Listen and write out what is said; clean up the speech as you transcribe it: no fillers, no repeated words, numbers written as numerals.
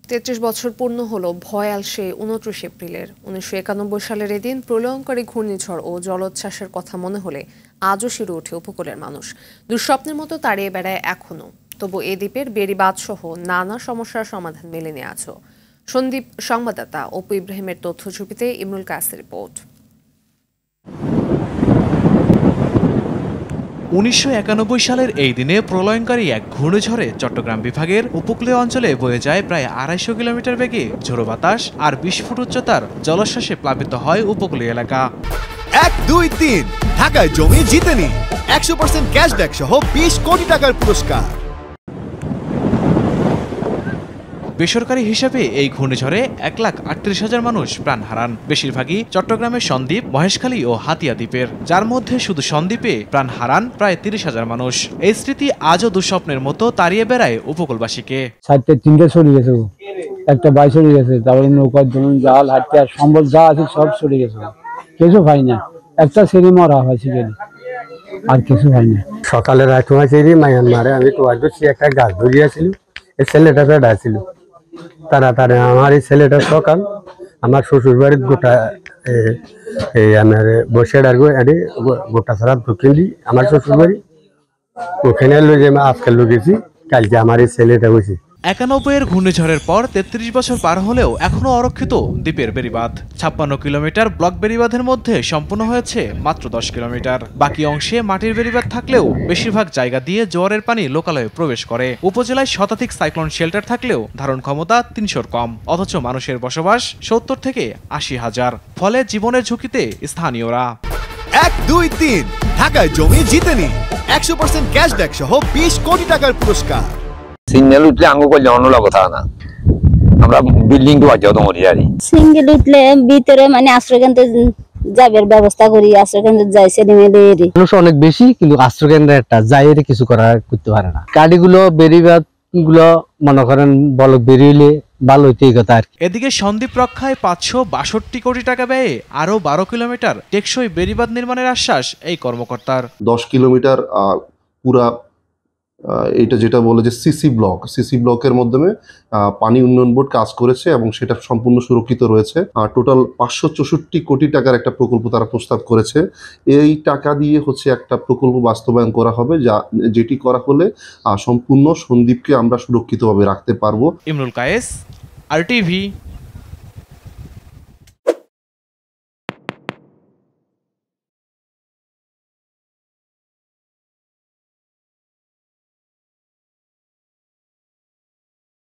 ৩৩ বছর পূর্ণ হলো ভয়াল সেই ২৯ এপ্রিলের। ১৯৯১ সালের এদিন প্রলয়ঙ্কারী ঘূর্ণিঝড় ও জলোচ্ছ্বাসের কথা মনে হলে আজও শিরে ওঠে উপকূলের মানুষ। দুঃস্বপ্নের মতো তাড়িয়ে বেড়ায় এখনো। তবু এ দ্বীপের বেড়িবাঁধ সহ নানা সমস্যার সমাধান মেলেনি আজও। সন্দ্বীপ সংবাদদাতা অপু ইব্রাহিমের তথ্যছবিতে ইমরুল কায়েসের রিপোর্ট। ১৯৯১ সালের এই দিনে প্রলয়ঙ্কারী এক ঘূর্ণিঝড়ে চট্টগ্রাম বিভাগের উপকূলীয় অঞ্চলে বয়ে যায় প্রায় ২৫০ কিলোমিটার বেগে ঝোড়ো বাতাস আর ২০ ফুট উচ্চতার জলোচ্ছ্বাসে প্লাবিত হয় উপকূলীয় এলাকা। ১, ২, ৩ ঢাকায় জমি জিতে নিন ১০০% ক্যাশব্যাক সহ ২০ কোটি টাকার পুরস্কার। বেসরকারি হিসাবে এই ঘূর্ণিঝড়ে ১,৩৮,০০০ মানুষ প্রাণ হারান। বেশিরভাগই চট্টগ্রামের সন্দ্বীপ, মহেশখালী ও হাতিয়া দ্বীপের, যার মধ্যে শুধু সন্দ্বীপে প্রাণ হারান প্রায় ৩০,০০০ মানুষ। এই স্মৃতি আজও দুঃস্বপ্নের মতো তাড়িয়ে বেড়ায় উপকূলবাসীকে। সাইডে ৩টে সরে গেছে, একটা বাই সরে গেছে, তারপরে নৌকার জন্য জাল হাতে আর সম্বল যা আছে সব সরে গেছে, কিছু পাই না। একটা সেরি মরা হয়েছে আর কিছু হয় না। সকালে রাত হয়েছে মায়ানমারে আমি তোমার একটা গাছ ধরিয়েছিল, এই ছেলেটা বেড়া ছিল তাড়াতাড়ি। আমার এই ছেলেটা সকাল আমার শ্বশুর বাড়ির গোটা এই আমার বসে গোটা ছাড়া ঢুকে দিই আমার শ্বশুর বাড়ি, ওখানে লুজে আজকে লুকেছি, কালকে আমার এই ছেলেটা হয়েছে। ৯১-এর ঘূর্ণিঝড়ের পর ৩৩ বছর পার হলেও এখনো অরক্ষিত দ্বীপের বেড়িবাঁধ। ৫৬ কিলোমিটার ব্লক বেড়িবাঁধের মধ্যে সম্পূর্ণ হয়েছে মাত্র ১০ কিলোমিটার। বাকি অংশে মাটির বেড়িবাঁধ থাকলেও বেশিরভাগ জায়গা দিয়ে জোয়ারের পানি লোকালয়ে প্রবেশ করে। উপজেলায় শতাধিক সাইক্লোন শেল্টার থাকলেও ধারণ ক্ষমতা ৩০০-র কম, অথচ মানুষের বসবাস ৭০ থেকে ৮০,০০০। ফলে জীবনের ঝুঁকিতে স্থানীয়রা। ১, ২, ৩ ঢাকায় জমি জিতে নিন ১০০% ক্যাশব্যাক সহ ২০ কোটি টাকার পুরস্কার। সিঙ্গেল উঠলে আঙ্গু করলে অন্য কথা না, আমরা বিল্ডিং তো আছে তোমার ইয়ারি। সিঙ্গেল উঠলে ভিতরে মানে আশ্রয়কেন্দ্রে যাবের ব্যবস্থা করি, আশ্রয়কেন্দ্রে যাই সেদিন মানুষ অনেক বেশি, কিন্তু আশ্রয়কেন্দ্রে একটা যাই কিছু করতে পারে না। গাড়িগুলো বেরিবাদ গুলো মনে করেন বলক বেরিয়ে ভালো হইতে কথা আর। এদিকে সন্দ্বীপ রক্ষায় ৫৬২ কোটি টাকা ব্যয়ে আরো ১২ কিলোমিটার টেকসই বেড়িবাঁধ নির্মাণের আশ্বাস এই কর্মকর্তার। ১০ কিলোমিটার পুরা এটা যেটা বলে যে সিসি ব্লকের মাধ্যমে পানি উন্নয়ন বোর্ড কাজ করেছে এবং সেটা সম্পূর্ণ সুরক্ষিত রয়েছে। টোটাল ৫৬৪ কোটি টাকার একটা প্রকল্প তারা প্রস্তাব করেছে। এই টাকা দিয়ে একটা প্রকল্প বাস্তবায়ন করা হবে, যেটি করা হলে সম্পূর্ণ সন্দ্বীপকে আমরা সুরক্ষিতভাবে রাখতে পারবো। ইমরুল কায়েস, RTV।